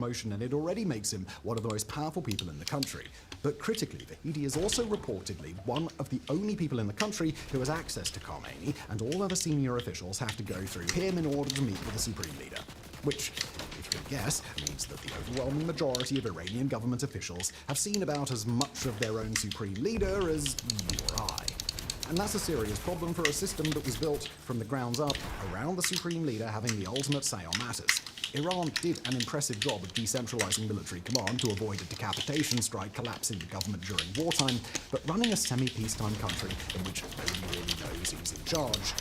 promotion, and it already makes him one of the most powerful people in the country. But critically, Vahidi is also reportedly one of the only people in the country who has access to Khomeini, and all other senior officials have to go through him in order to meet with the supreme leader. Which, if you can guess, means that the overwhelming majority of Iranian government officials have seen about as much of their own supreme leader as you or I. And that's a serious problem for a system that was built from the grounds up around the supreme leader having the ultimate say on matters. Iran did an impressive job of decentralizing military command to avoid a decapitation strike collapsing the government during wartime, but running a semi-peacetime country in which nobody really knows who's in charge,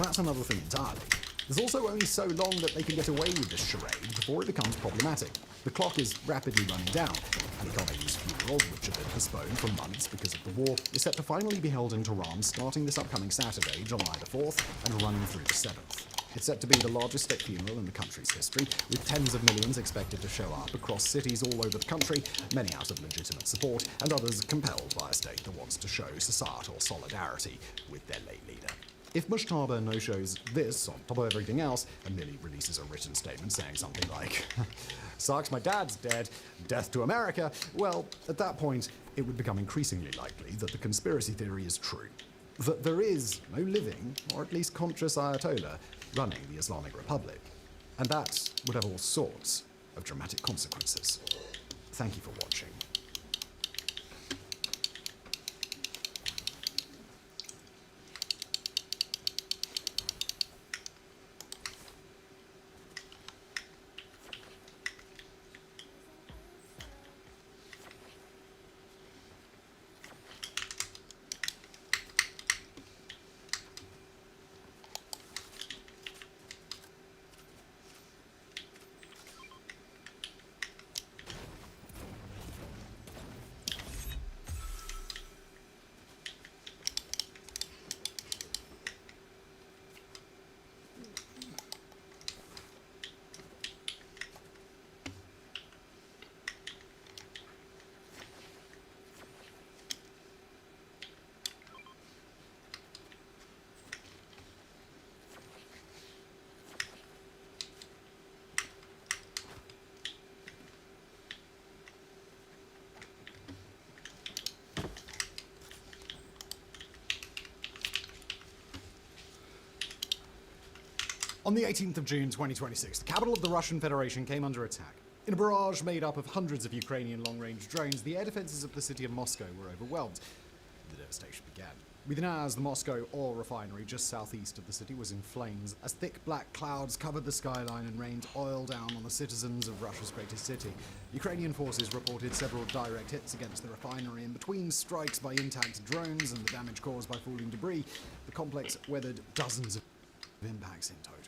that's another thing entirely. There's also only so long that they can get away with this charade before it becomes problematic. The clock is rapidly running down, and Khomeini's funeral, which had been postponed for months because of the war, is set to finally be held in Tehran starting this upcoming Saturday, July the 4th, and running through the 7th. It's set to be the largest state funeral in the country's history, with tens of millions expected to show up across cities all over the country, many out of legitimate support, and others compelled by a state that wants to show societal solidarity with their late leader. If Mushtaba no-shows this on top of everything else and merely releases a written statement saying something like, "Sucks, my dad's dead, death to America," well, at that point, it would become increasingly likely that the conspiracy theory is true. That there is no living, or at least conscious Ayatollah, running the Islamic Republic. And that would have all sorts of dramatic consequences. Thank you for watching. On the 18th of June 2026, the capital of the Russian Federation came under attack. In a barrage made up of hundreds of Ukrainian long-range drones, the air defenses of the city of Moscow were overwhelmed. The devastation began. Within hours, the Moscow oil refinery just southeast of the city was in flames as thick black clouds covered the skyline and rained oil down on the citizens of Russia's greatest city. Ukrainian forces reported several direct hits against the refinery, and between strikes by intact drones and the damage caused by falling debris, the complex weathered dozens of impacts in total.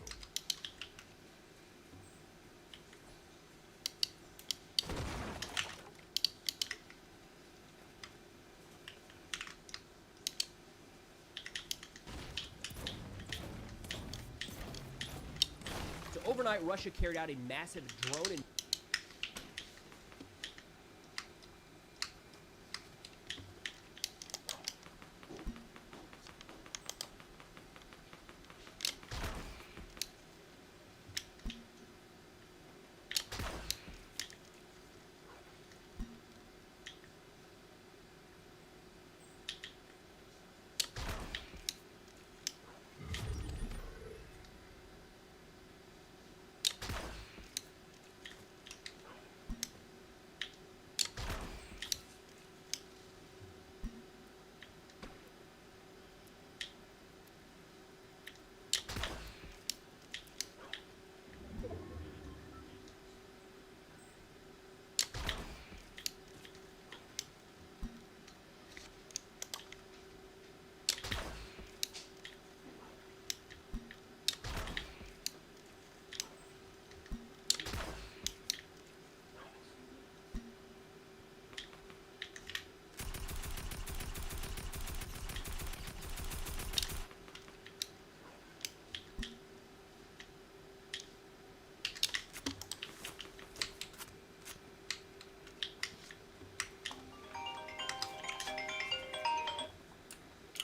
Overnight, Russia carried out a massive drone and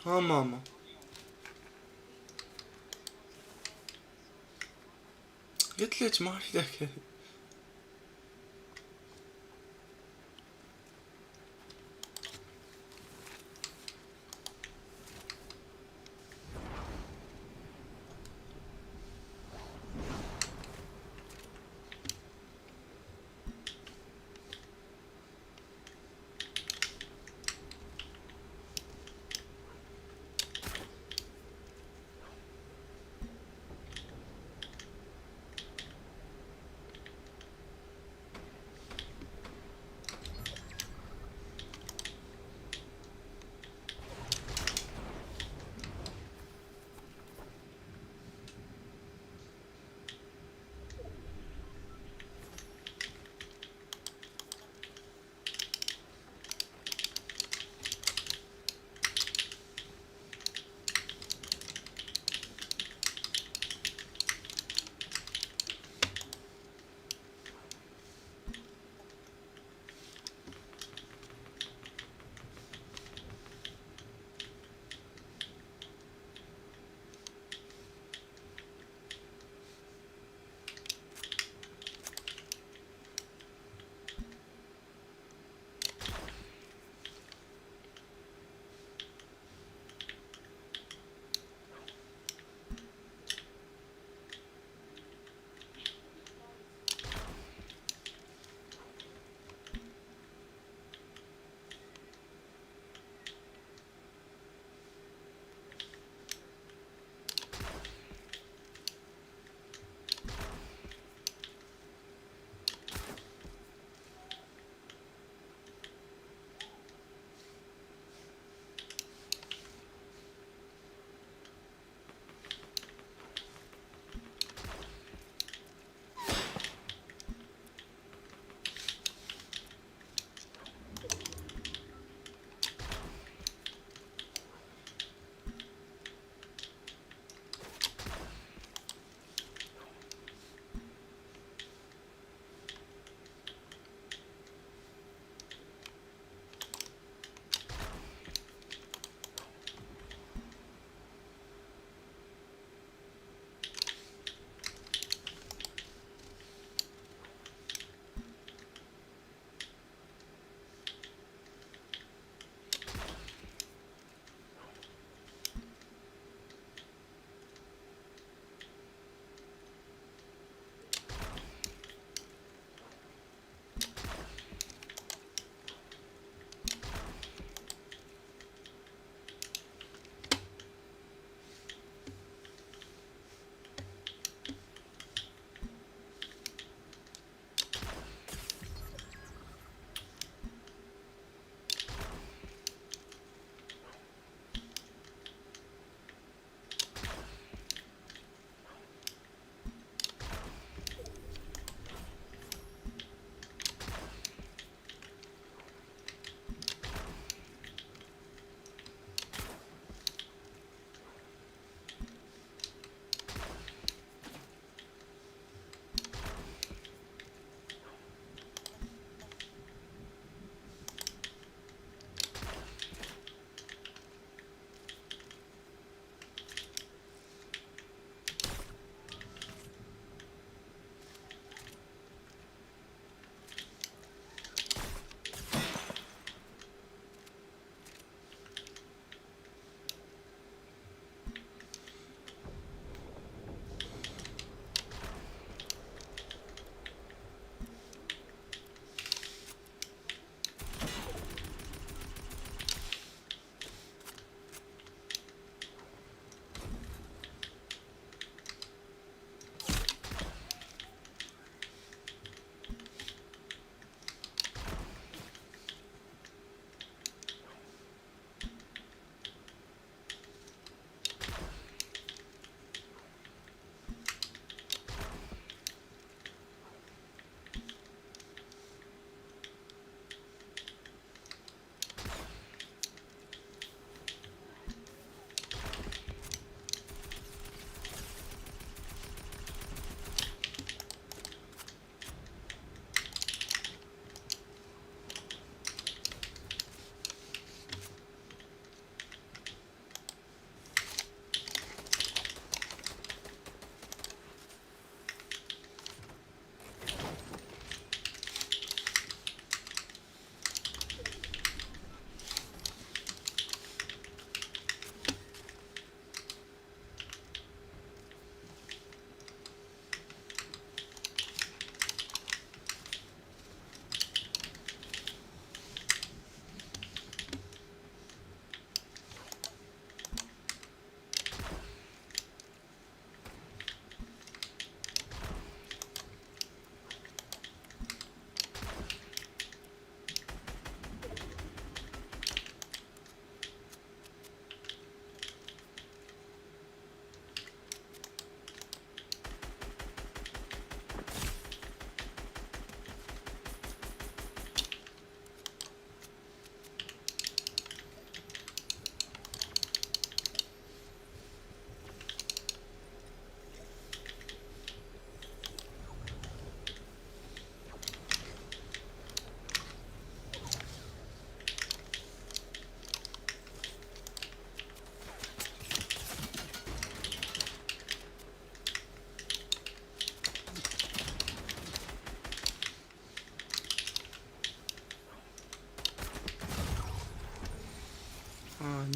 Ama. قلت لك ما اريد اكل.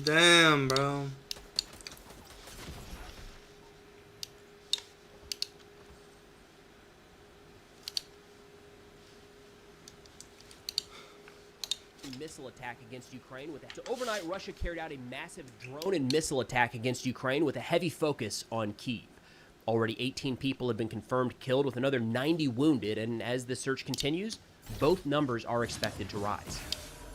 Damn, bro. Missile attack against Ukraine with so overnight Russia carried out a massive drone and missile attack against Ukraine with a heavy focus on Kyiv. Already 18 people have been confirmed killed with another 90 wounded, and as the search continues, both numbers are expected to rise.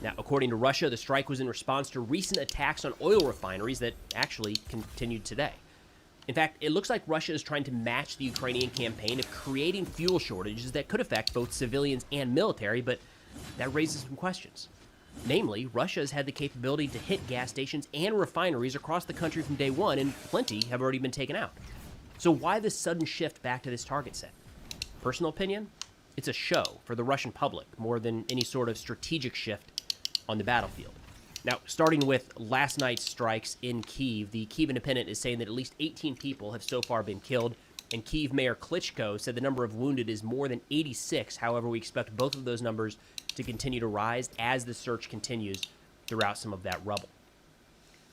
Now, according to Russia, the strike was in response to recent attacks on oil refineries that actually continued today. In fact, it looks like Russia is trying to match the Ukrainian campaign of creating fuel shortages that could affect both civilians and military, but that raises some questions. Namely, Russia has had the capability to hit gas stations and refineries across the country from day one, and plenty have already been taken out. So why this sudden shift back to this target set? Personal opinion? It's a show for the Russian public more than any sort of strategic shift on the battlefield. Now, starting with last night's strikes in Kyiv, the Kyiv Independent is saying that at least 18 people have so far been killed, and Kyiv Mayor Klitschko said the number of wounded is more than 86. However, we expect both of those numbers to continue to rise as the search continues throughout some of that rubble.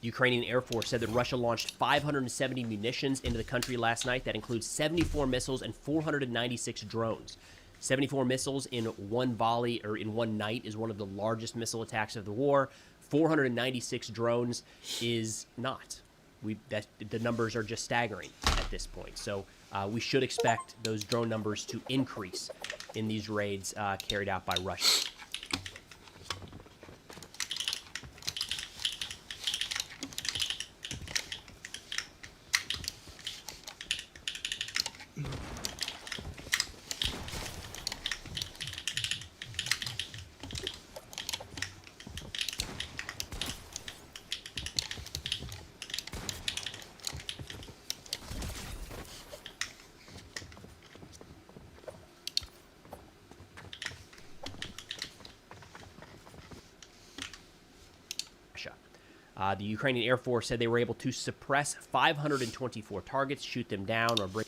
The Ukrainian Air Force said that Russia launched 570 munitions into the country last night. That includes 74 missiles and 496 drones. 74 missiles in one volley or in one night is one of the largest missile attacks of the war. 496 drones is not. The numbers are just staggering at this point. So we should expect those drone numbers to increase in these raids carried out by Russia. The Ukrainian Air Force said they were able to suppress 524 targets, shoot them down, or bring...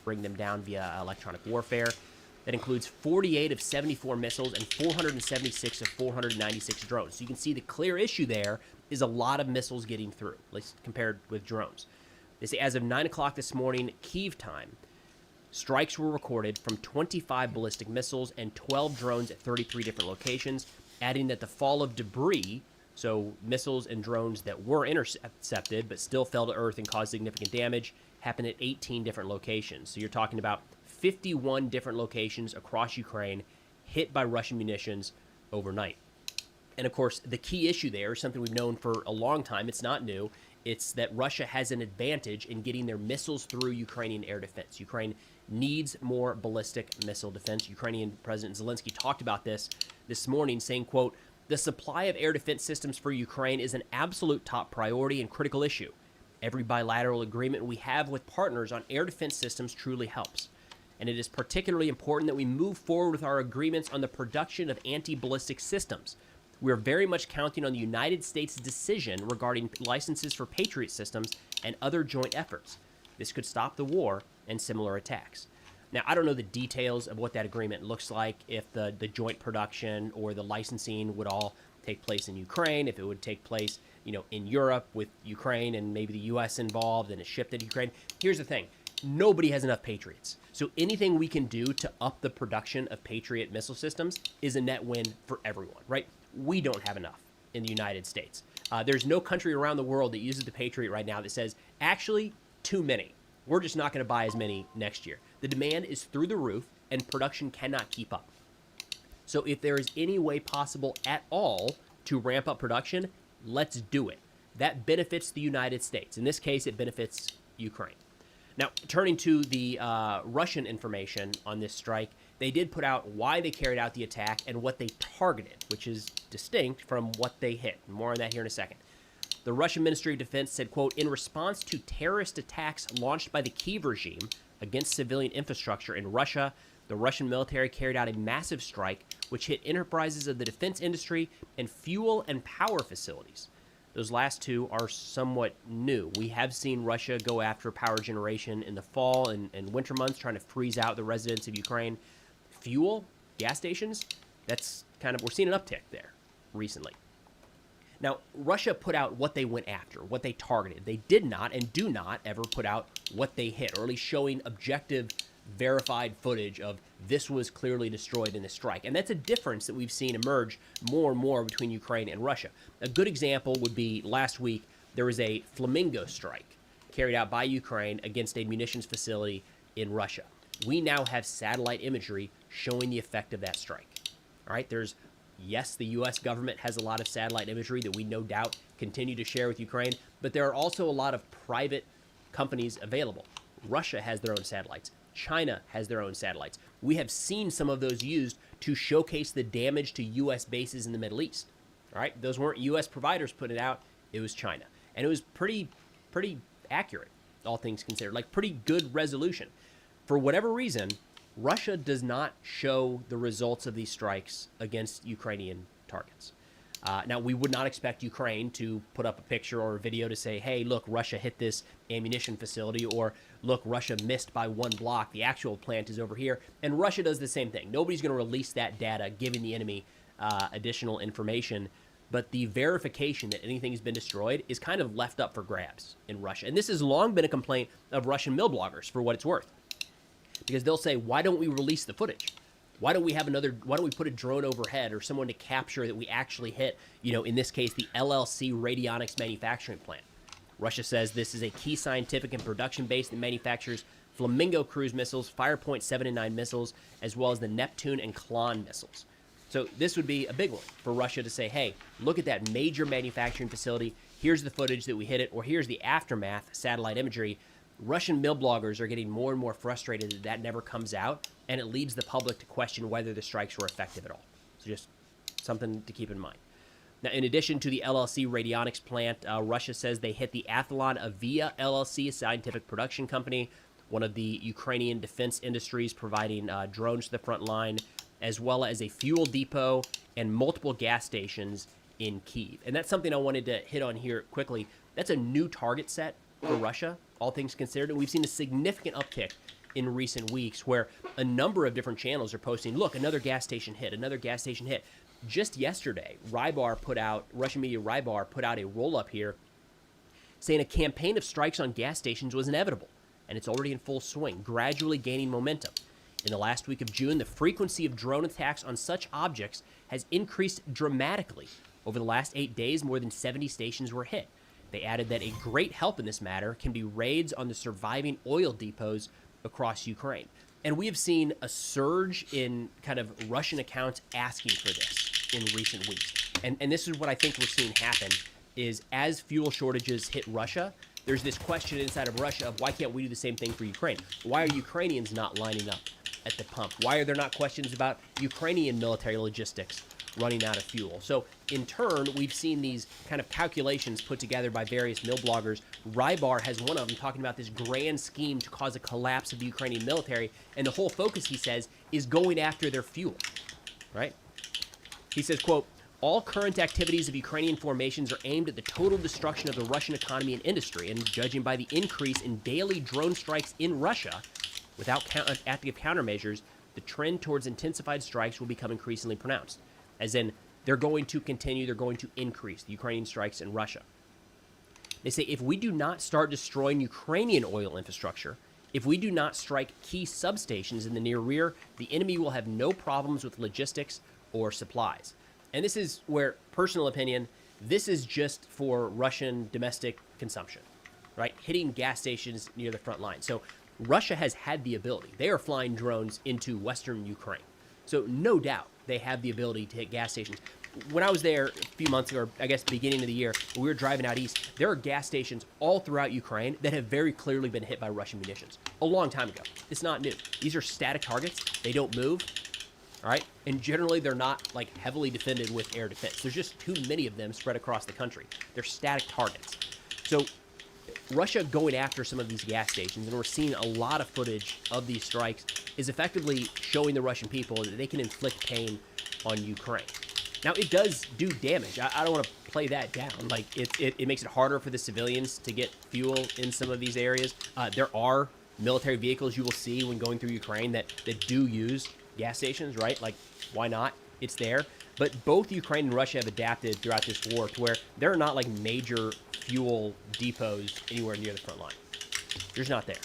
bring them down via electronic warfare. That includes 48 of 74 missiles and 476 of 496 drones. So you can see the clear issue there is a lot of missiles getting through, at least compared with drones. They say as of 9 o'clock this morning, Kyiv time, strikes were recorded from 25 ballistic missiles and 12 drones at 33 different locations, adding that the fall of debris, so missiles and drones that were intercepted but still fell to Earth and caused significant damage, happened at 18 different locations. So you're talking about 51 different locations across Ukraine hit by Russian munitions overnight. And of course, the key issue there is something we've known for a long time. It's not new. It's that Russia has an advantage in getting their missiles through Ukrainian air defense. Ukraine needs more ballistic missile defense. Ukrainian President Zelensky talked about this morning, saying, quote, "The supply of air defense systems for Ukraine is an absolute top priority and critical issue. Every bilateral agreement we have with partners on air defense systems truly helps. And it is particularly important that we move forward with our agreements on the production of anti-ballistic systems. We are very much counting on the United States' decision regarding licenses for Patriot systems and other joint efforts. This could stop the war and similar attacks." Now, I don't know the details of what that agreement looks like, if the joint production or the licensing would all take place in Ukraine, if it would take place, in Europe with Ukraine and maybe the U.S. involved and is shipped into Ukraine. Here's the thing. Nobody has enough Patriots. So anything we can do to up the production of Patriot missile systems is a net win for everyone, right? We don't have enough in the United States. There's no country around the world that uses the Patriot right now that says, actually, too many. We're just not going to buy as many next year. The demand is through the roof, and production cannot keep up. So if there is any way possible at all to ramp up production, let's do it. That benefits the United States. In this case, it benefits Ukraine. Now, turning to the Russian information on this strike, they did put out why they carried out the attack and what they targeted, which is distinct from what they hit. More on that here in a second. The Russian Ministry of Defense said, quote, "In response to terrorist attacks launched by the Kyiv regime against civilian infrastructure in Russia, the Russian military carried out a massive strike which hit enterprises of the defense industry and fuel and power facilities." Those last two are somewhat new. We have seen Russia go after power generation in the fall and winter months, trying to freeze out the residents of Ukraine. Fuel, gas stations, that's we're seeing an uptick there recently. Now, Russia put out what they went after, what they targeted. They did not and do not ever put out what they hit, or at least showing objective, verified footage of this was clearly destroyed in this strike. And that's a difference that we've seen emerge more and more between Ukraine and Russia. A good example would be last week, there was a Flamingo strike carried out by Ukraine against a munitions facility in Russia. We now have satellite imagery showing the effect of that strike. All right, yes, the U.S. government has a lot of satellite imagery that we no doubt continue to share with Ukraine, but there are also a lot of private companies available. Russia has their own satellites. China has their own satellites. We have seen some of those used to showcase the damage to U.S. bases in the Middle East. All right, those weren't U.S. providers putting it out. It was China. And it was pretty accurate, all things considered, like pretty good resolution. For whatever reason, Russia does not show the results of these strikes against Ukrainian targets. Now, we would not expect Ukraine to put up a picture or a video to say, hey, look, Russia hit this ammunition facility, or look, Russia missed by one block. The actual plant is over here. And Russia does the same thing. Nobody's going to release that data, giving the enemy additional information. But the verification that anything has been destroyed is kind of left up for grabs in Russia. And this has long been a complaint of Russian mill bloggers, for what it's worth. Because they'll say, why don't we release the footage? Why don't we put a drone overhead or someone to capture that we actually hit, in this case, the LLC Radionics manufacturing plant? Russia says this is a key scientific and production base that manufactures Flamingo cruise missiles, Firepoint 7 and 9 missiles, as well as the Neptune and Klon missiles. So this would be a big one for Russia to say, hey, look at that major manufacturing facility. Here's the footage that we hit it, or here's the aftermath satellite imagery. Russian mill bloggers are getting more and more frustrated that that never comes out, and it leads the public to question whether the strikes were effective at all. So just something to keep in mind. Now, in addition to the LLC Radionics plant, Russia says they hit the Athlon Avia LLC, a scientific production company, one of the Ukrainian defense industries providing drones to the front line, as well as a fuel depot and multiple gas stations in Kyiv. And that's something I wanted to hit on here quickly. That's a new target set for Russia, all things considered, and we've seen a significant uptick in recent weeks where a number of different channels are posting, look, another gas station hit, another gas station hit. Just yesterday, Russian media Rybar put out a roll-up here saying a campaign of strikes on gas stations was inevitable, and it's already in full swing, gradually gaining momentum. In the last week of June, the frequency of drone attacks on such objects has increased dramatically. Over the last 8 days, more than 70 stations were hit. They added that a great help in this matter can be raids on the surviving oil depots across Ukraine. And we have seen a surge in kind of Russian accounts asking for this in recent weeks. And this is what I think we're seeing happen is as fuel shortages hit Russia, there's this question inside of Russia of why can't we do the same thing for Ukraine? Why are Ukrainians not lining up at the pump? Why are there not questions about Ukrainian military logistics running out of fuel? So in turn, we've seen these kind of calculations put together by various mill bloggers. Rybar has one of them talking about this grand scheme to cause a collapse of the Ukrainian military. And the whole focus, he says, is going after their fuel, right? He says, quote, all current activities of Ukrainian formations are aimed at the total destruction of the Russian economy and industry, and judging by the increase in daily drone strikes in Russia, without active countermeasures, the trend towards intensified strikes will become increasingly pronounced. As in, they're going to continue, they're going to increase the Ukrainian strikes in Russia. They say if we do not start destroying Ukrainian oil infrastructure, if we do not strike key substations in the near rear, the enemy will have no problems with logistics or supplies. And this is where, personal opinion, this is just for Russian domestic consumption, right? Hitting gas stations near the front line. So Russia has had the ability. They are flying drones into western Ukraine. So no doubt they have the ability to hit gas stations. When I was there a few months ago, or I guess beginning of the year, when we were driving out east, there are gas stations all throughout Ukraine that have very clearly been hit by Russian munitions a long time ago. It's not new. These are static targets. They don't move. All right. And generally, they're not like heavily defended with air defense. There's just too many of them spread across the country. They're static targets. So Russia going after some of these gas stations, and we're seeing a lot of footage of these strikes, is effectively showing the Russian people that they can inflict pain on Ukraine. Now, it does do damage. I don't want to play that down. Like, it makes it harder for the civilians to get fuel in some of these areas. There are military vehicles you will see when going through Ukraine that do use gas stations, right? Like, why not? It's there. But both Ukraine and Russia have adapted throughout this war to where there are not like major fuel depots anywhere near the front line. They're just not there,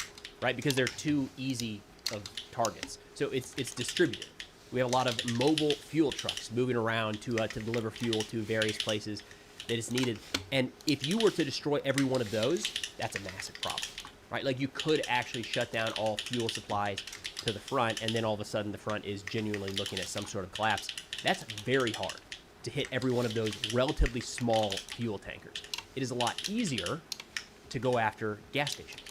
right? Because they're too easy of targets. So it's distributed. We have a lot of mobile fuel trucks moving around to deliver fuel to various places that is needed. And if you were to destroy every one of those, that's a massive problem, right? Like you could actually shut down all fuel supplies to the front, and then all of a sudden the front is genuinely looking at some sort of collapse. That's very hard to hit every one of those relatively small fuel tankers. It is a lot easier to go after gas stations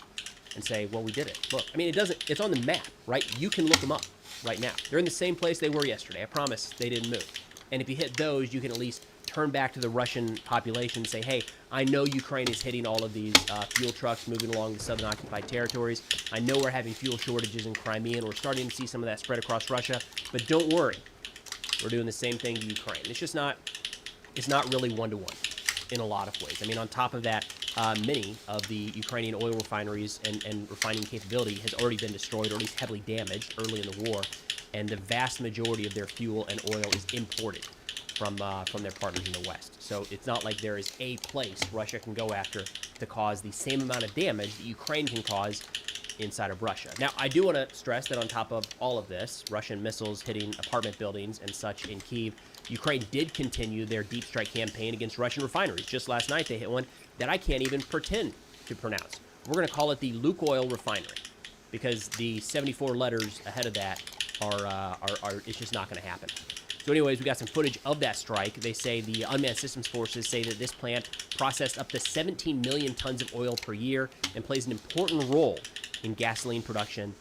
and say, well, we did it. Look, I mean, it's on the map, right? You can look them up right now. They're in the same place they were yesterday. I promise they didn't move. And if you hit those, you can at least turn back to the Russian population and say, hey, I know Ukraine is hitting all of these fuel trucks moving along the southern occupied territories. I know we're having fuel shortages in Crimea, and we're starting to see some of that spread across Russia. But don't worry. We're doing the same thing to Ukraine. It's not really one-to-one in a lot of ways. I mean, on top of that, many of the Ukrainian oil refineries and refining capability has already been destroyed, or at least heavily damaged early in the war. And the vast majority of their fuel and oil is imported from their partners in the West. So it's not like there is a place Russia can go after to cause the same amount of damage that Ukraine can cause inside of Russia. Now, I do want to stress that on top of all of this, Russian missiles hitting apartment buildings and such in Kyiv, Ukraine did continue their deep strike campaign against Russian refineries. Just last night, they hit one that I can't even pretend to pronounce. We're going to call it the Lukoil refinery, because the 74 letters ahead of that are it's just not going to happen. So anyways, we got some footage of that strike. They say the unmanned systems forces say that this plant processed up to 17 million tons of oil per year and plays an important role in gasoline production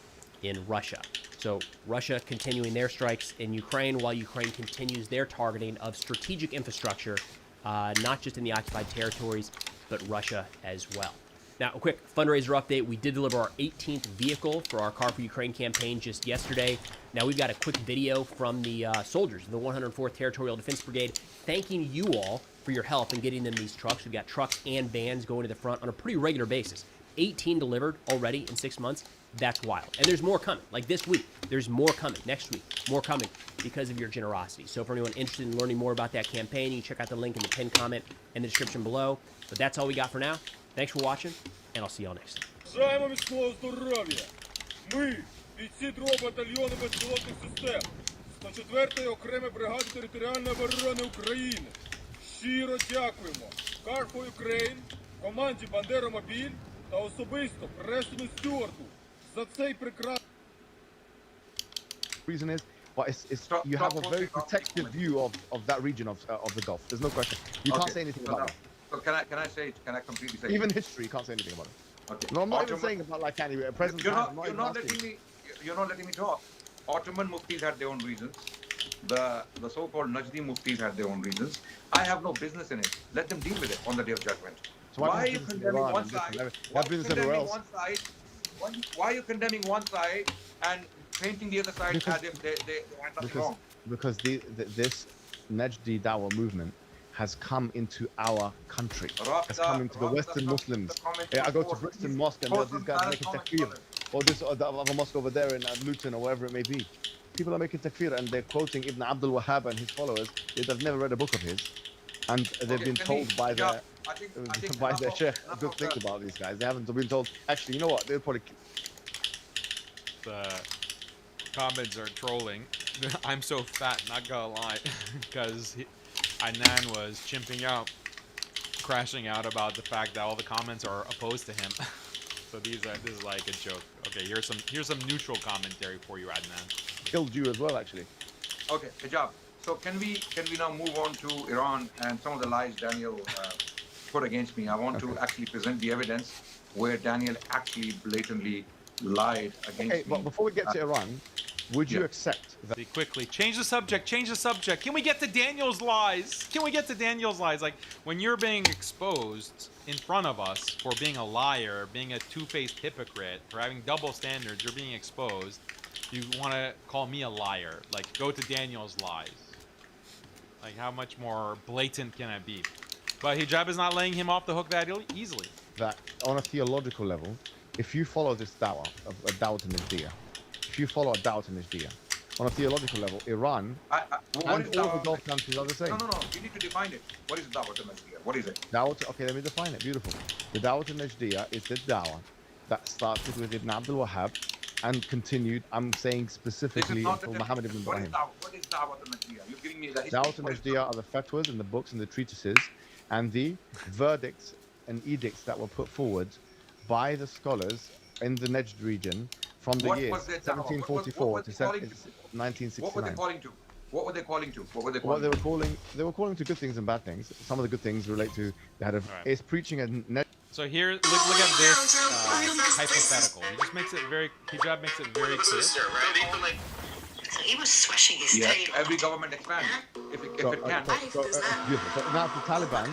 in Russia. So Russia continuing their strikes in Ukraine, while Ukraine continues their targeting of strategic infrastructure, not just in the occupied territories, but Russia as well. Now, a quick fundraiser update. We did deliver our 18th vehicle for our Car for Ukraine campaign just yesterday. Now, we've got a quick video from the soldiers of the 104th Territorial Defense Brigade thanking you all for your help in getting them these trucks. We've got trucks and vans going to the front on a pretty regular basis. 18 delivered already in 6 months. That's wild. And there's more coming. Like this week, there's more coming. Next week, more coming because of your generosity. So for anyone interested in learning more about that campaign, you can check out the link in the pinned comment in the description below. But that's all we got for now. Thanks for watching, and I'll see y'all next time. Бажаємо міцного здоров'я! Ми, бійці 2-го батальйону безпілотних систем, 104-ї окремої бригади територіальної оборони України. Щиро дякуємо Car for Ukraine, команді Бандера-Мобіль та особисто Престону Стюарту за цей прекрасний... Reason is, but you have a very protective view of that region of the Gulf. There's no question. You can't say anything about it. So can I completely say? Even history, you can't say anything about it. Okay. No, I'm not even saying about like any present. You're not letting me talk. Ottoman muftis had their own reasons. The so-called Najdi muftis had their own reasons. I have no business in it. Let them deal with it on the day of judgment. So why are you condemning one side? Why are you condemning one side and painting the other side as if they had nothing wrong? Because this Najdi Dawah movement has come into our country. Has come into the Western Muslims. Yeah, I go to Brixton Mosque and these guys are making takfir. Or this or the other mosque over there in Luton or wherever it may be. People are making takfir and they're quoting Ibn Abdul Wahhab and his followers. They've never read a book of his. And they've been told by their sheikh good things about these guys. They haven't been told, actually, you know what, they'll probably... The comments are trolling. I'm so fat, not gonna lie, because Adnan was chimping out, crashing out about the fact that all the comments are opposed to him. So this is like a joke. Okay, here's some neutral commentary for you, Adnan. Killed you as well, actually. Okay, hijab. So can we now move on to Iran and some of the lies Daniel put against me? I want to actually present the evidence where Daniel actually blatantly lied against me. But before we get to Iran, would you accept that? Quickly, change the subject. Can we get to Daniel's lies? Like, when you're being exposed in front of us for being a liar, being a two-faced hypocrite, for having double standards, you're being exposed. You want to call me a liar. Like, go to Daniel's lies. Like, how much more blatant can it be? But hijab is not laying him off the hook that easily. That on a theological level, if you follow this dawah, a dawah to Najdiyah, if you follow a dawah to Najdiyah, on a theological level, Iran and all the Gulf countries are the same. No. You need to define it. What is dawah to Najdiyah? What is it? Okay, let me define it. Beautiful. The dawah to Najdiyah is the dawah that started with Ibn Abdul Wahhab and continued, I'm saying specifically, until Muhammad ibn Ibrahim. What is dawah to Najdiyah? You're giving me the history. Dawah to Najdiyah are the fatwas and the books and the treatises and the verdicts and edicts that were put forward by the scholars in the Najd region from the years 1744 to 1969. What were they calling to? What were they calling to? Well, they were calling to good things and bad things. Some of the good things relate to they had is preaching a So here, look at this hypothetical. He just makes it hijab makes it very clear. So he was swishing his tail. Every government expands if it can. Beautiful. So now the Taliban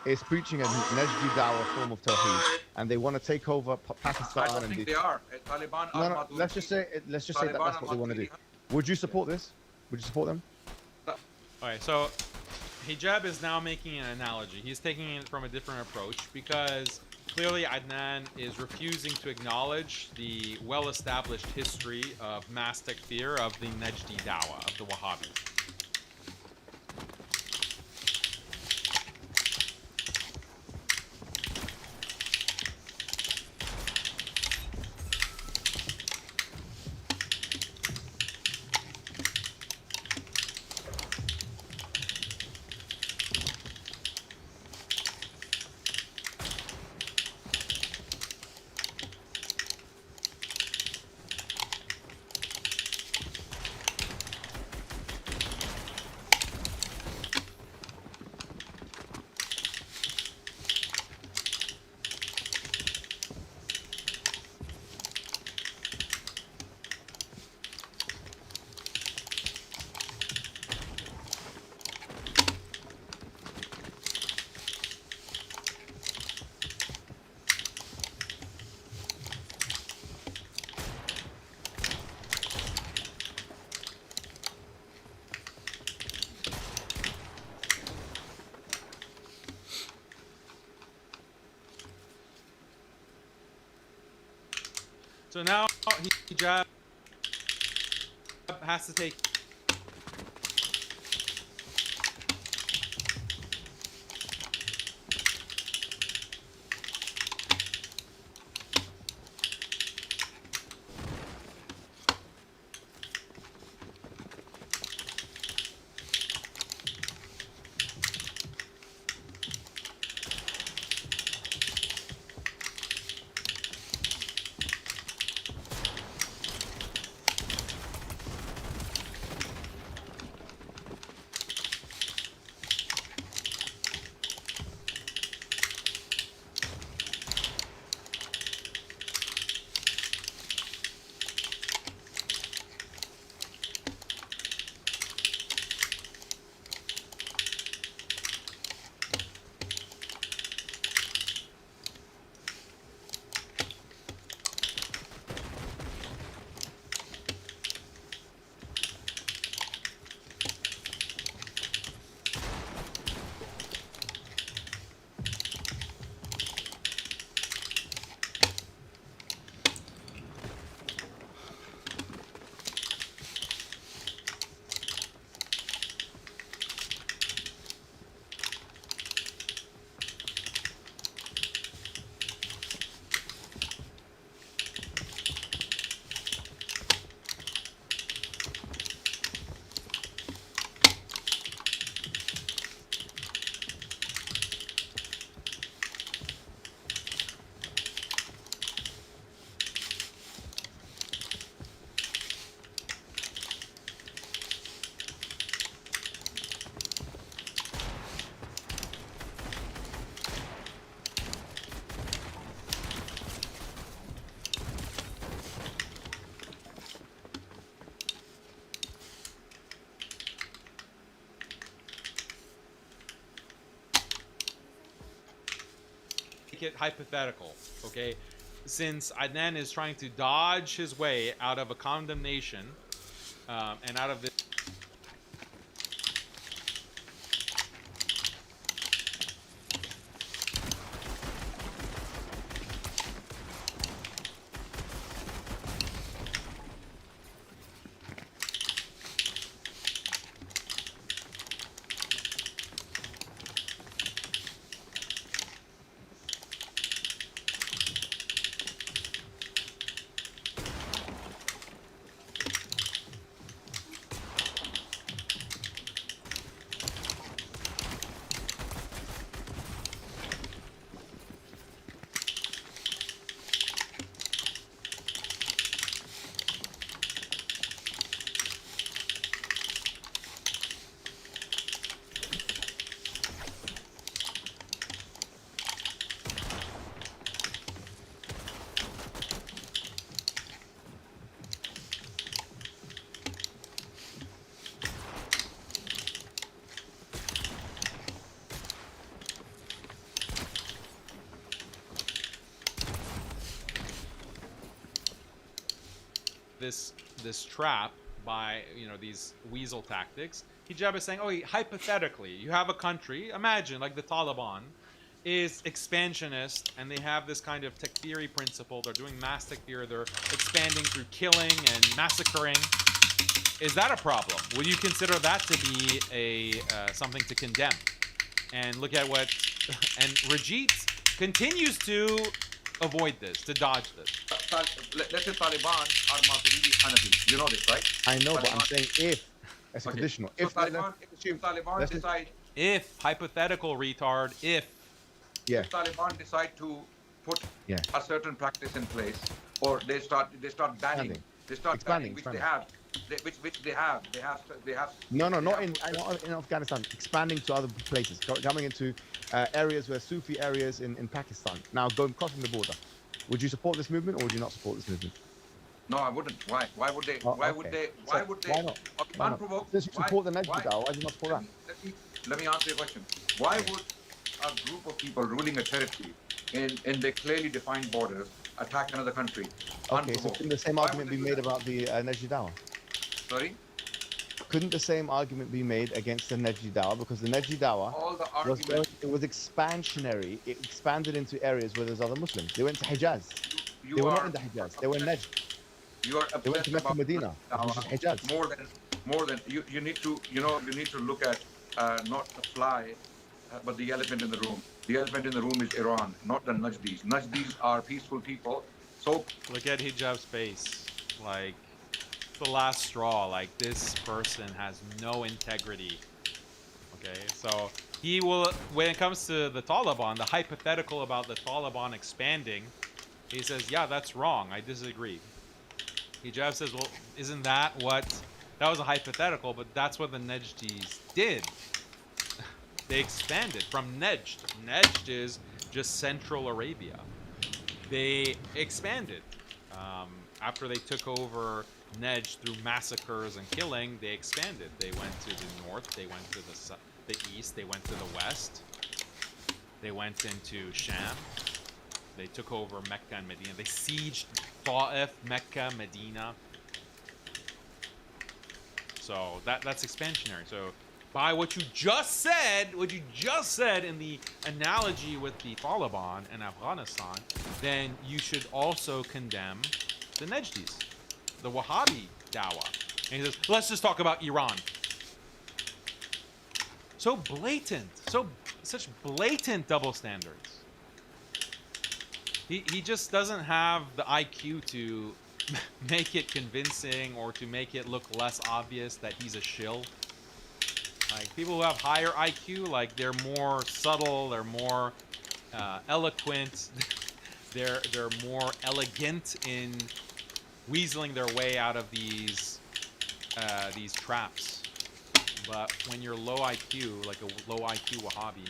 is preaching a Najdi Dawah form of Tawheed, and they want to take over Pakistan. I don't think they are. Taliban are. No, let's just say that's what they want to do. Would you support this? Would you support them? Alright, so hijab is now making an analogy. He's taking it from a different approach because clearly Adnan is refusing to acknowledge the well-established history of mass takfir of the Najdi Dawah, of the Wahhabis. So now hijab has to take. It hypothetical, okay? Since Adnan is trying to dodge his way out of a condemnation and out of this. This trap by these weasel tactics. Hijab is saying, oh, hypothetically, you have a country, imagine like the Taliban is expansionist and they have this kind of takfiri principle. They're doing mass takfir, they're expanding through killing and massacring. Is that a problem? Would you consider that to be a something to condemn? And look at what and Rajit continues to avoid this, to dodge this. Let's say Taliban are Maturidi Hanafi. You know this, right? I know, Taliban. but I'm saying if. It's Okay. conditional. So If Taliban decide, If hypothetical retard, if yeah, Taliban decide to put yeah, a certain practice in place, or they start banning, Expanding. they start Expanding, banning, which expanding. they have. No, they not have- in Afghanistan. Expanding to other places, coming into areas where Sufi areas in Pakistan. Now, crossing the border. Would you support this movement, or would you not support this movement? No, I wouldn't. Why? Why would they? Oh, Why okay. would they? So, Why would they? why not? Okay, Why not? unprovoked. Since you support the Najdi Dawah, why do you not support that? Let me answer your question. Why would a group of people ruling a territory in their clearly defined borders attack another country? Okay, so Unprovoked? couldn't the same Why argument would be they do made that? about the Najdi Dawah? Sorry. Couldn't the same argument be made against the Najdi Dawah? Because the Najdi Dawah All the arguments. it was expansionary. It expanded into areas where there's other Muslims. They went to Hijaz. you They were are not in the Hijaz. They were in Najd. you are They went to obsessed Mecca, about Medina, which is Hijaz. more than you need to you need to look at not the fly but the elephant in the room. The elephant in the room is Iran, not the Najdis. Najdis are peaceful people. So Look at Hijab's face. Like, the last straw. Like, this person has no integrity. Okay, so he will, when it comes to the Taliban, the hypothetical about the Taliban expanding, he says, yeah, that's wrong. I disagree. Hijab says, well, isn't that what, that was a hypothetical, but that's what the Najdis did. They expanded from Najd. Najd is just Central Arabia. They expanded. After they took over Najd through massacres and killing, they expanded. They went to the north, they went to the east, they went to the west. They went into Sham. They took over Mecca and Medina. They sieged Ta'if, Mecca, Medina. So that's expansionary. So by what you just said in the analogy with the Taliban and Afghanistan, then you should also condemn the Najdis, the Wahhabi dawah. And he says, let's just talk about Iran. So blatant, such blatant double standards. He just doesn't have the IQ to make it convincing or to make it look less obvious that he's a shill. Like, people who have higher IQ, like, they're more subtle, they're more eloquent, they're more elegant in weaseling their way out of these traps. But when you're low IQ, like a low IQ Wahhabi,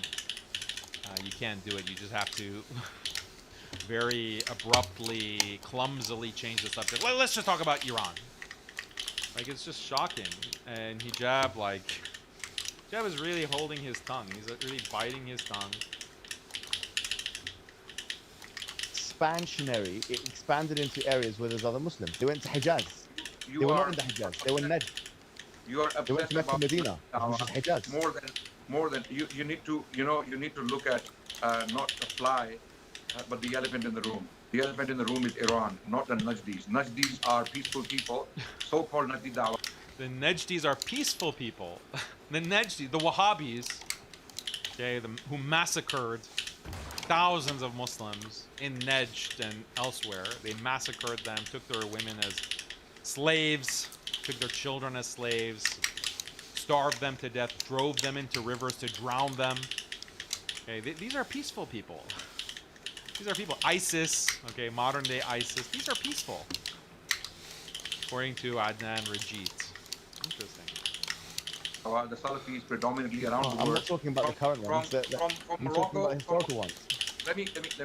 you can't do it. You just have to very abruptly, clumsily change the subject. Well, let's just talk about Iran. Like, it's just shocking. And Hijab, Hijab is really holding his tongue. He's really biting his tongue. Expansionary. It expanded into areas where there's other Muslims. They went to Hijaz. They were not in the Hijaz. They were in Najd. You are They went obsessed to Mecca, about Medina, which is Hijaz. more than you need to you need to look at not the fly but the elephant in the room. The elephant in the room is Iran, not the Najdis. Najdis are peaceful people, so-called Najdi dawah. The Najdis are peaceful people. The Najdis, the Wahhabis, okay, who massacred thousands of Muslims in Najd and elsewhere. They massacred them, took their women as slaves, took their children as slaves, starved them to death, drove them into rivers to drown them. Okay, these are peaceful people. These are people. ISIS, okay, modern day ISIS. These are peaceful, according to Adnan Rajit. Interesting. The Salafis predominantly around the world. I'm not talking about the current ones. From I'm Morocco, talking about historical ones. Let me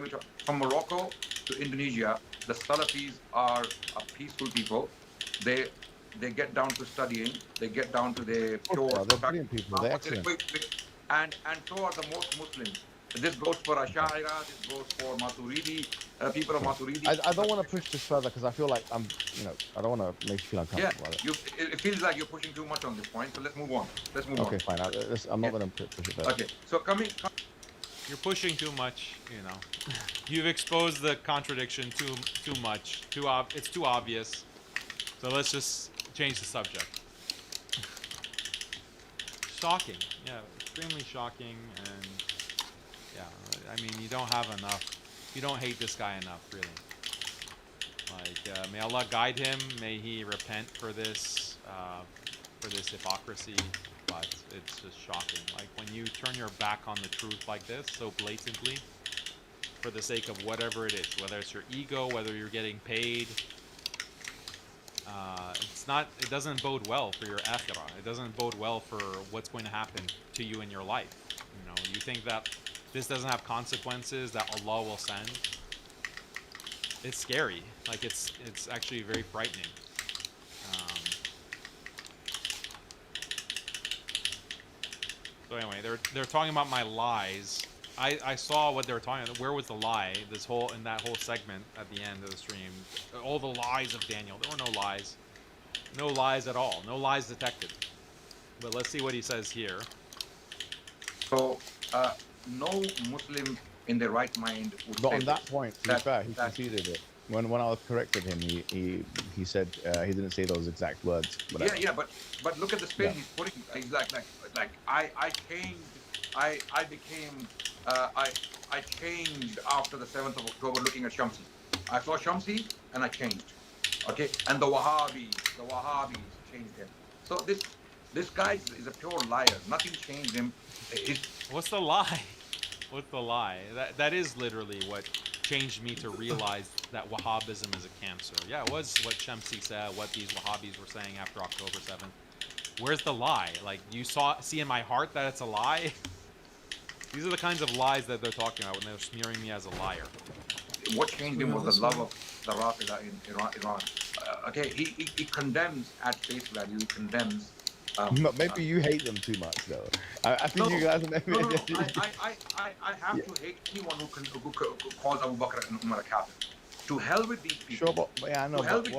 talk. From Morocco to Indonesia, the Salafis are a peaceful people. They get down to studying. They get down to their pure. They're brilliant people. They're excellent. And so are the most Muslims. This goes for Ash'ira, this goes for Maturidi, people of Maturidi. I don't want to push this further because I feel like I don't want to make you feel uncomfortable. Yeah, it feels like you're pushing too much on this point, so let's move on. Okay, fine. I'm not going to push it further. Okay, so coming. You're pushing too much, you know. You've exposed the contradiction too much. It's too obvious. So let's just change the subject. Shocking. Yeah, extremely shocking. And yeah, I mean, you don't have enough. You don't hate this guy enough, really. Like, may Allah guide him. May he repent for this hypocrisy. But it's just shocking. Like, when you turn your back on the truth like this, so blatantly, for the sake of whatever it is, whether it's your ego, whether you're getting paid, it doesn't bode well for your akhirah. It doesn't bode well for what's going to happen to you in your life. You know, you think that this doesn't have consequences that Allah will send. It's scary. Like, it's actually very frightening. So anyway, they're talking about my lies. I saw what they were talking about. Where was the lie? In that whole segment at the end of the stream, all the lies of Daniel. There were no lies. No lies at all. No lies detected. But let's see what he says here. So, no Muslim in their right mind would But say on that point, to be fair, he that conceded it. When I was corrected him, he said he didn't say those exact words. Whatever. Yeah, but look at the spin he's putting. He's like I changed. I became I changed after the 7th of October looking at Shamsi. I saw Shamsi and I changed. Okay, and the Wahhabis changed him. So this guy is a pure liar. Nothing changed him. What's the lie? What's the lie? That is literally what changed me to realize that Wahhabism is a cancer. Yeah, it was what Shamsi said, what these Wahhabis were saying after October 7th. Where's the lie? Like, you see in my heart that it's a lie? These are the kinds of lies that they're talking about when they're smearing me as a liar. What changed him was the love of the Rafida in Iran. Okay, he condemns at face value. He condemns. Maybe you hate them too much, though. I think you guys. No. I have to hate anyone who calls Abu Bakr and Umar a kafir. To hell with these people. Sure, but yeah, I know. But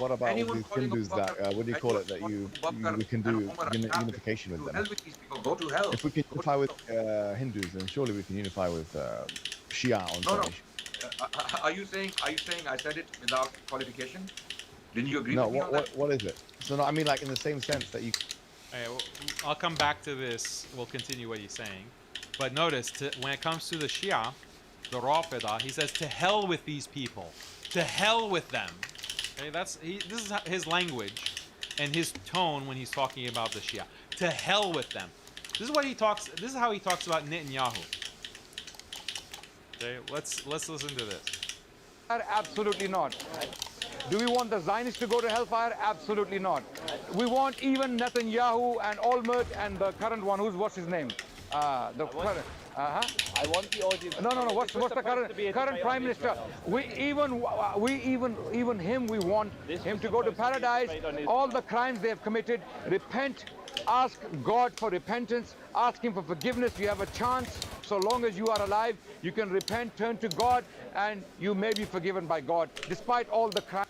what about all these Hindus that what do you call it that we can do unification with them? To hell with these people. Go to hell. If we can unify with Hindus, then surely we can unify with Shia on No. Are you saying I said it without qualification? Didn't you agree no, with me on that? what is it? So no, I mean like in the same sense that you. Okay, well, I'll come back to this. We'll continue what he's saying. But notice, when it comes to the Shia, the Rafida, he says, to hell with these people. To hell with them. Okay, this is his language and his tone when he's talking about the Shia. To hell with them. This is how he talks about Netanyahu. Okay, let's listen to this. Absolutely not. Do we want the Zionists to go to hellfire? Absolutely not. We want even Netanyahu and Olmert and the current one, what's his name? I want the audience. No. What's the current prime minister? We want him to go to paradise. All the crimes they have committed, repent, ask God for repentance, ask Him for forgiveness. You have a chance. So long as you are alive, you can repent, turn to God, and you may be forgiven by God, despite all the crimes.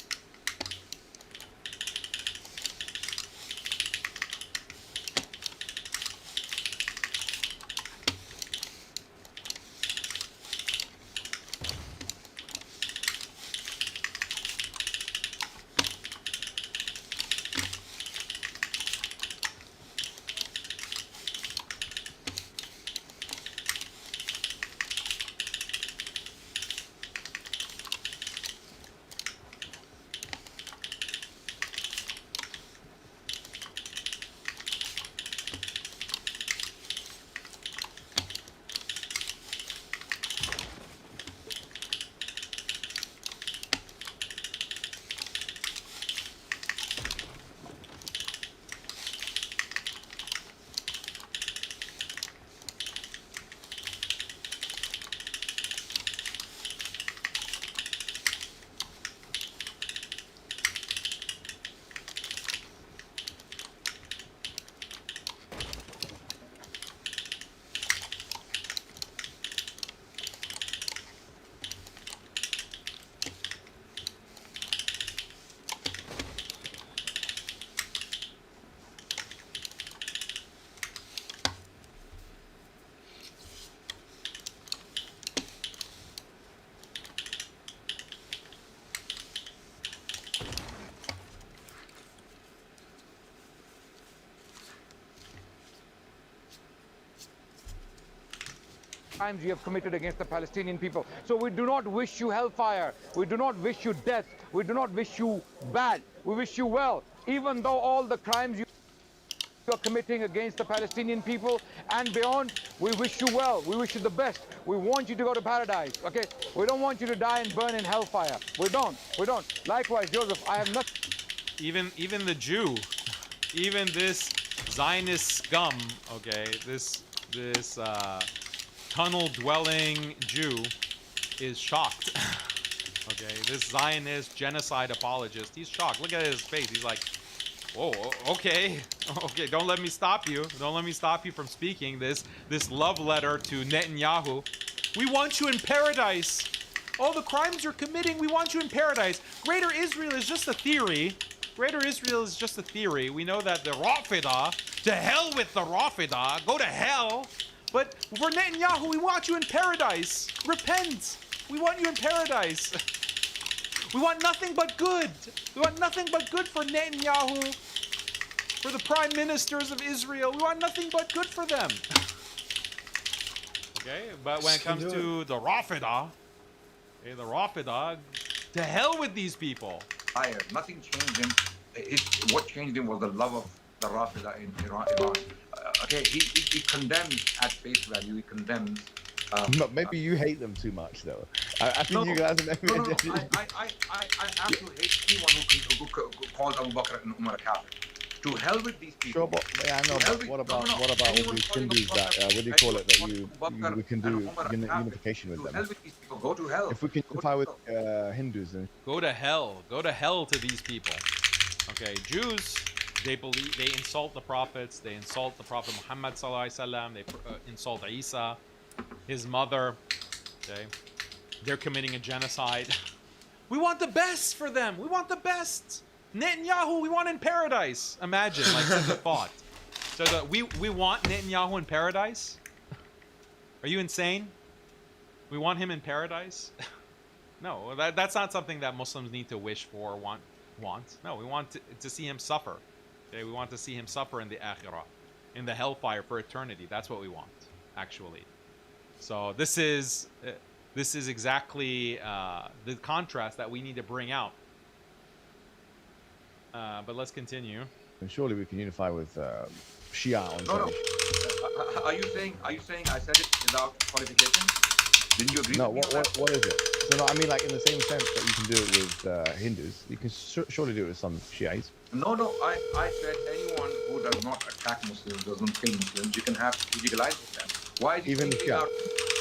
Crimes you have committed against the Palestinian people. So we do not wish you hellfire. We do not wish you death. We do not wish you bad. We wish you well. Even though all the crimes you are committing against the Palestinian people and beyond, we wish you well. We wish you the best. We want you to go to paradise. Okay? We don't want you to die and burn in hellfire. We don't. Likewise, Joseph, I have nothing. Even the Jew, even this Zionist scum, okay, this tunnel-dwelling Jew is shocked. Okay, this Zionist genocide apologist, he's shocked. Look at his face. He's like, whoa, okay, don't let me stop you. Don't let me stop you from speaking this love letter to Netanyahu. We want you in paradise. All the crimes you're committing, we want you in paradise. Greater Israel is just a theory. Greater Israel is just a theory. We know that the Rafida, to hell with the Rafida, go to hell. But for Netanyahu, we want you in paradise. Repent. We want you in paradise. We want nothing but good. We want nothing but good for Netanyahu, for the prime ministers of Israel. We want nothing but good for them. Okay, but when it comes to the Rafida, to hell with these people. Nothing changed him. What changed him was the love of the Rafida in Iran. Okay, he condemns at face value. He condemns. Maybe you hate them too much, though. I think you guys. I absolutely hate anyone who calls Abu Bakr and Umar a kafir. To hell with these people. Sure, but yeah, I know. But what about all these Hindus that what do you call it? That we can do unification with them. To hell with these people. Go to hell. If we can unify with Hindus, then go to hell. Go to hell to these people. Okay, Jews. They insult the prophets. They insult the Prophet Muhammad sallallahu alaihi wasallam. They insult Isa, his mother. Okay, they're committing a genocide. We want the best for them. We want the best. Netanyahu, we want in paradise. Imagine, like, such a thought. So we want Netanyahu in paradise? Are you insane? We want him in paradise? No, that's not something that Muslims need to wish for or want. No, we want to see him suffer. Okay, we want to see him suffer in the akhirah, in the hellfire for eternity. That's what we want, actually. So this is exactly the contrast that we need to bring out. But let's continue. And surely we can unify with Shia on No. Are you saying I said it without qualification? Didn't you agree? No. with me? What is it? So no, I mean, like in the same sense that you can do it with Hindus, you can surely do it with some Shiites. No. I said anyone who does not attack Muslims, doesn't kill Muslims, you can have strategic alliance with them. Why is he Even speaking Shia? out?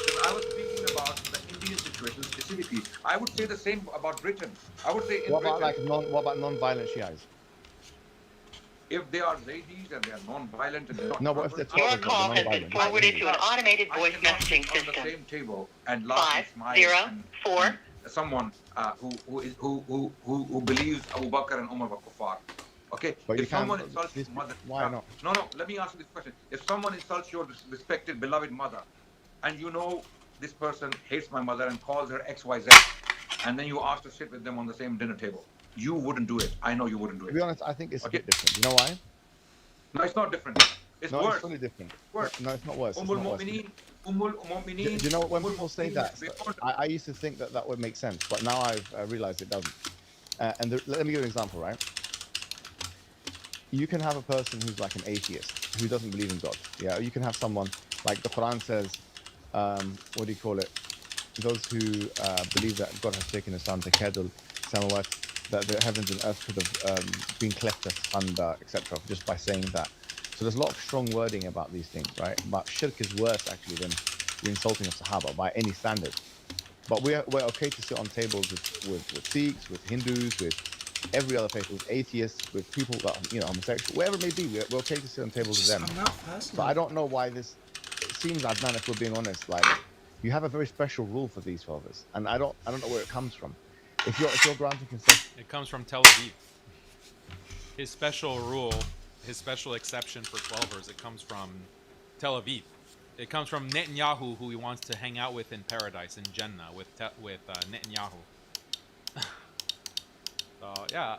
Because I was speaking about the Indian situation specifically. I would say the same about Britain. I would say in What about Britain, what about non-violent Shiites? if they are Zaydis and they are non-violent and they're not... No, what if they're Your Twelve, call has been non-violent? forwarded to an automated I voice cannot messaging sit on the system. same table and laugh and smile 504. and someone who believes Abu Bakr and Umar were kuffar. Okay, But you if someone can't- insults his mother, why not? No. Let me ask you this question: if someone insults your respected, beloved mother, and you know this person hates my mother and calls her XYZ, and then you ask to sit with them on the same dinner table, you wouldn't do it. I know you wouldn't do To it. be honest, I think it's a Okay. bit different. You know why? No, it's not different. It's No, worse. it's really different. Worse. No, it's not worse. It's Ummul not worse. Mu'mineen. Do you know when Ummul people say Mu'mineen that? is beyond- I used to think that would make sense, but now I've realized it doesn't. Let me give you an example, right? You can have a person who's like an atheist, who doesn't believe in God. Yeah, you can have someone, like the Quran says, what do you call it? Those who believe that God has taken us down to Kedul, Samawat, that the heavens and earth could have been cleft asunder, etc., just by saying that. So there's a lot of strong wording about these things, right? But shirk is worse actually than the insulting of Sahaba by any standard. But we're okay to sit on tables with Sikhs, with Hindus, with every other faith, with atheists, with people that are, homosexual, whatever it may be. We're okay to sit on tables with them. But I don't know why this. It seems, Adnan, if we're being honest, like you have a very special rule for these fathers, and I don't know where it comes from. If you're granting concession, It comes from Tel Aviv. His special rule, his special exception for 12ers, it comes from Tel Aviv. It comes from Netanyahu, who he wants to hang out with in paradise, in Jannah, with Netanyahu. So, yeah,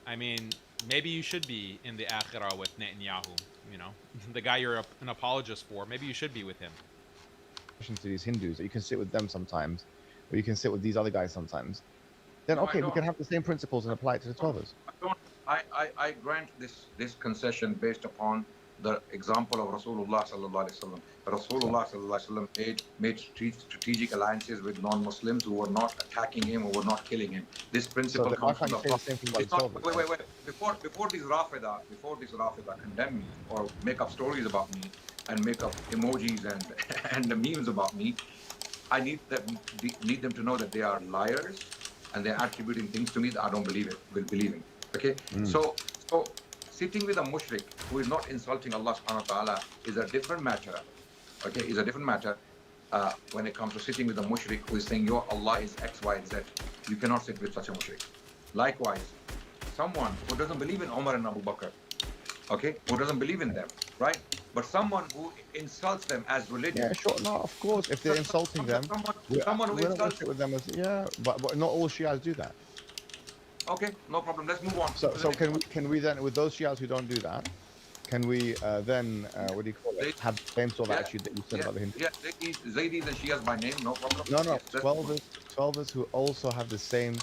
I mean, maybe you should be in the Akhirah with Netanyahu, the guy you're an apologist for. Maybe you should be with him. to these Hindus, that you can sit with them sometimes, or you can sit with these other guys sometimes, then No, I okay, we don't. can have the same principles and apply it to the 12ers. I grant this concession based upon the example of Rasulullah sallallahu alaihi wasallam. Rasulullah sallallahu alaihi wasallam made strategic alliances with non-Muslims who were not attacking him, who were not killing him. This principle So why comes from can't you say the same thing about It's the not, 12ers? wait. Before these Rafida condemn me or make up stories about me and make up emojis and the memes about me, I need them to know that they are liars and they're attributing things to me that I don't believe in. Okay, so sitting with a mushrik who is not insulting Allah subhanahu wa ta'ala is a different matter. Okay, is a different matter when it comes to sitting with a mushrik who is saying your Allah is X, Y, Z. You cannot sit with such a mushrik. Likewise, someone who doesn't believe in Umar and Abu Bakr, okay, who doesn't believe in them, right? But someone who insults them as religion. Yeah, sure. No, of course, if they're insulting them, someone who we're not going to insults sit with them as, but not all Shias do that. Okay, no problem. Let's move on. So, to the so next can we then, with those Shias who don't do that, can we then, what do you call They- it, have the same sort of Yeah, attitude that you said yeah, about the Hindus? yeah. Zaydis and Shias by name, no problem. No, no, Yes, that's 12ers who also have the same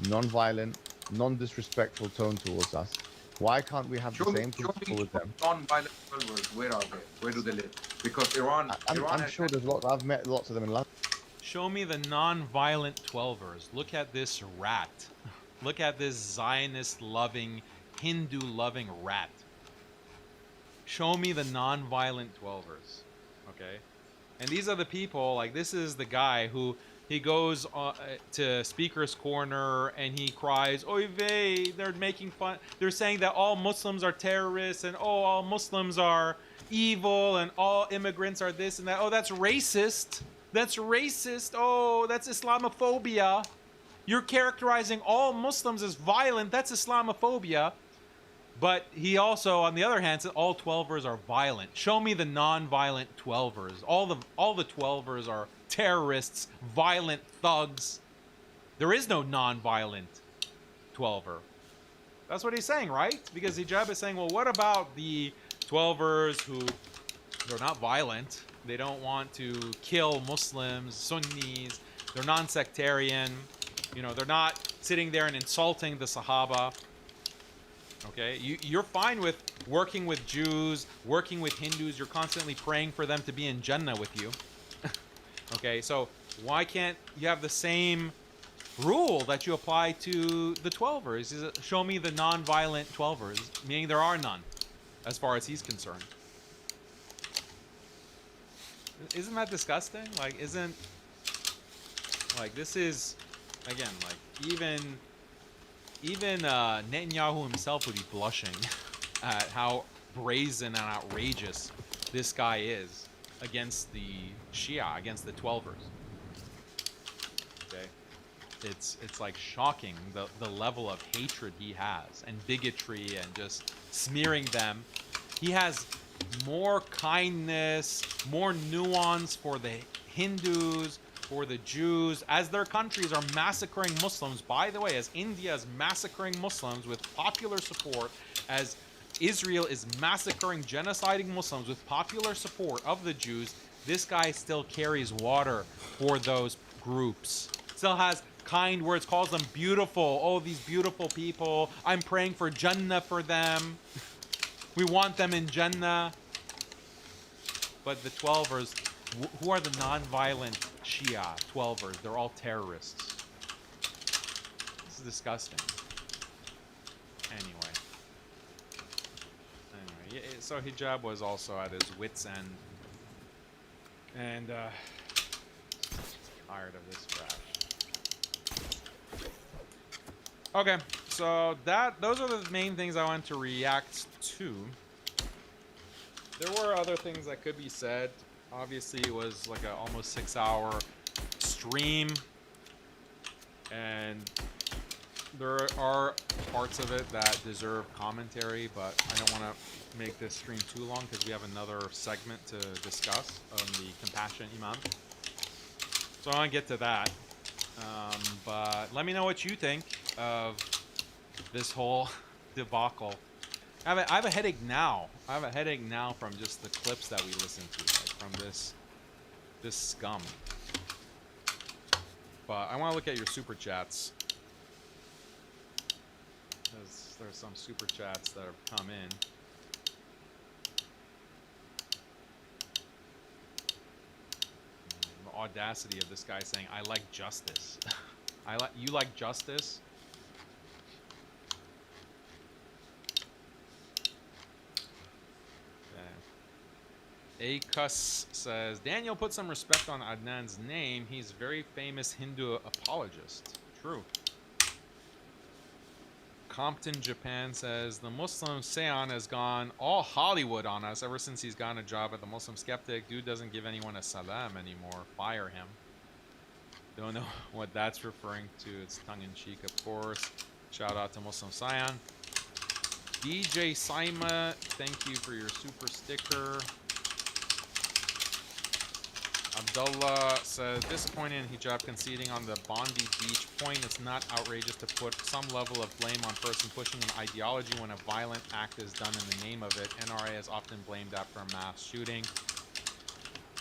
non-violent, non-disrespectful tone towards us. Why can't we have the same principle with them? non-violent followers. Where are they? Where do they live? Because Iran I'm has sure there's lots. I've met lots of them in London. Show me the non-violent 12ers. Look at this rat. Look at this Zionist-loving, Hindu-loving rat. Show me the non-violent 12ers. Okay? And these are the people, like this is the guy who he goes to Speaker's Corner and he cries, "Oy vey, they're making fun. They're saying that all Muslims are terrorists and oh, all Muslims are evil and all immigrants are this and that. Oh, that's racist. That's racist. Oh, that's Islamophobia. You're characterizing all Muslims as violent. That's Islamophobia." But he also, on the other hand, said all 12ers are violent. Show me the non-violent 12ers. All the 12ers are terrorists, violent thugs. There is no non-violent 12er. That's what he's saying, right? Because Hijab is saying, well, what about the 12ers who they're not violent? They don't want to kill Muslims, Sunnis. They're non-sectarian. You know, they're not sitting there and insulting the Sahaba. Okay, you're fine with working with Jews, working with Hindus. You're constantly praying for them to be in Jannah with you. Okay, so why can't you have the same rule that you apply to the 12ers? Show me the non-violent 12ers, meaning there are none, as far as he's concerned. Isn't that disgusting? Like, this is, again, like, even Netanyahu himself would be blushing at how brazen and outrageous this guy is against the Shia, against the 12ers. Okay, it's like shocking the level of hatred he has and bigotry and just smearing them. He has more kindness, more nuance for the Hindus, for the Jews, as their countries are massacring Muslims. By the way, as India is massacring Muslims with popular support, as Israel is massacring, genociding Muslims with popular support of the Jews, this guy still carries water for those groups. Still has kind words, calls them beautiful. Oh, these beautiful people. I'm praying for Jannah for them. We want them in Jannah. But the 12ers, who are the non-violent Shia 12ers? They're all terrorists. This is disgusting. Anyway, so Hijab was also at his wit's end, and tired of this trash. Okay, so those are the main things I wanted to react to. There were other things that could be said. Obviously, it was like a almost 6-hour stream, and there are parts of it that deserve commentary, but I don't want to make this stream too long because we have another segment to discuss on the Compassion Imam. So I want to get to that. But let me know what you think of this whole debacle. I have a headache now. I have a headache now from just the clips that we listened to, like from this scum. But I want to look at your super chats. There's some super chats that have come in. The audacity of this guy saying, "I like justice." You like justice? Akus says, Daniel put some respect on Adnan's name. He's a very famous Hindu apologist. True. Compton, Japan says, the Muslim Seon has gone all Hollywood on us ever since he's gotten a job at the Muslim Skeptic. Dude doesn't give anyone a salam anymore. Fire him. Don't know what that's referring to. It's tongue-in-cheek, of course. Shout out to Muslim Sion. DJ Saima, thank you for your super sticker. Abdullah says, disappointed in hijab conceding on the Bondi Beach point. It's not outrageous to put some level of blame on person pushing an ideology when a violent act is done in the name of it. NRA is often blamed after a mass shooting.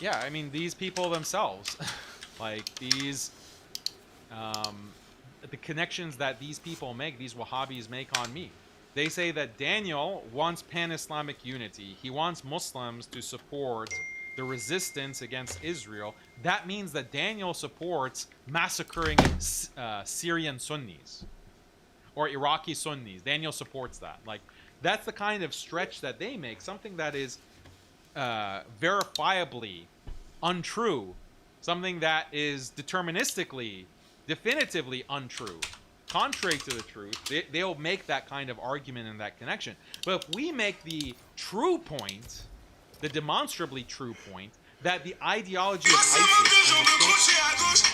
Yeah, I mean, these people themselves, like these, the connections that these people make, these Wahhabis make on me. They say that Daniel wants pan-Islamic unity. He wants Muslims to support the resistance against Israel. That means that Daniel supports massacring Syrian Sunnis or Iraqi Sunnis. Daniel supports that. Like, that's the kind of stretch that they make, something that is verifiably untrue, something that is deterministically, definitively untrue, contrary to the truth. They'll make that kind of argument and that connection. But if we make the true point, the demonstrably true point, that the ideology of ISIS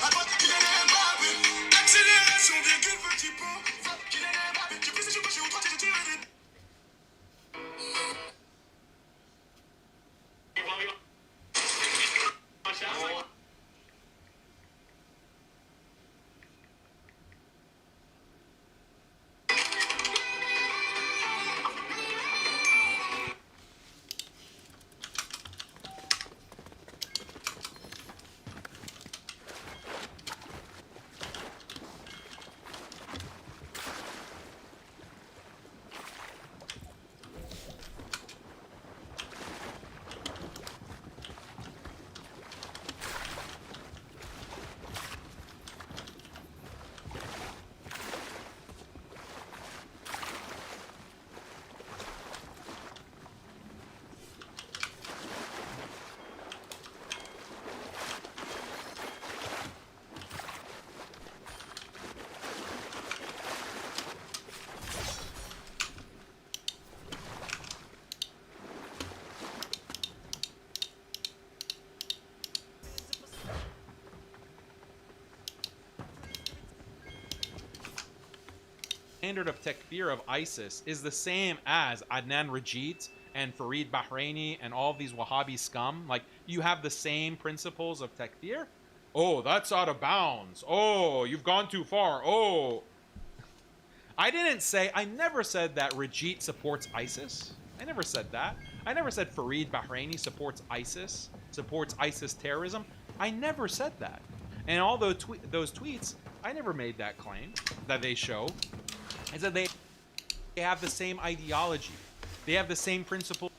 standard of takfir of ISIS is the same as Adnan Rajit and Fareed Bahraini and all of these Wahhabi scum. Like, you have the same principles of takfir. Oh, that's out of bounds. Oh, you've gone too far. Oh. I never said that Rajit supports ISIS. I never said that. I never said Fareed Bahraini supports ISIS terrorism. I never said that. And all those tweets, I never made that claim that they show. I said they have the same ideology. They have the same principles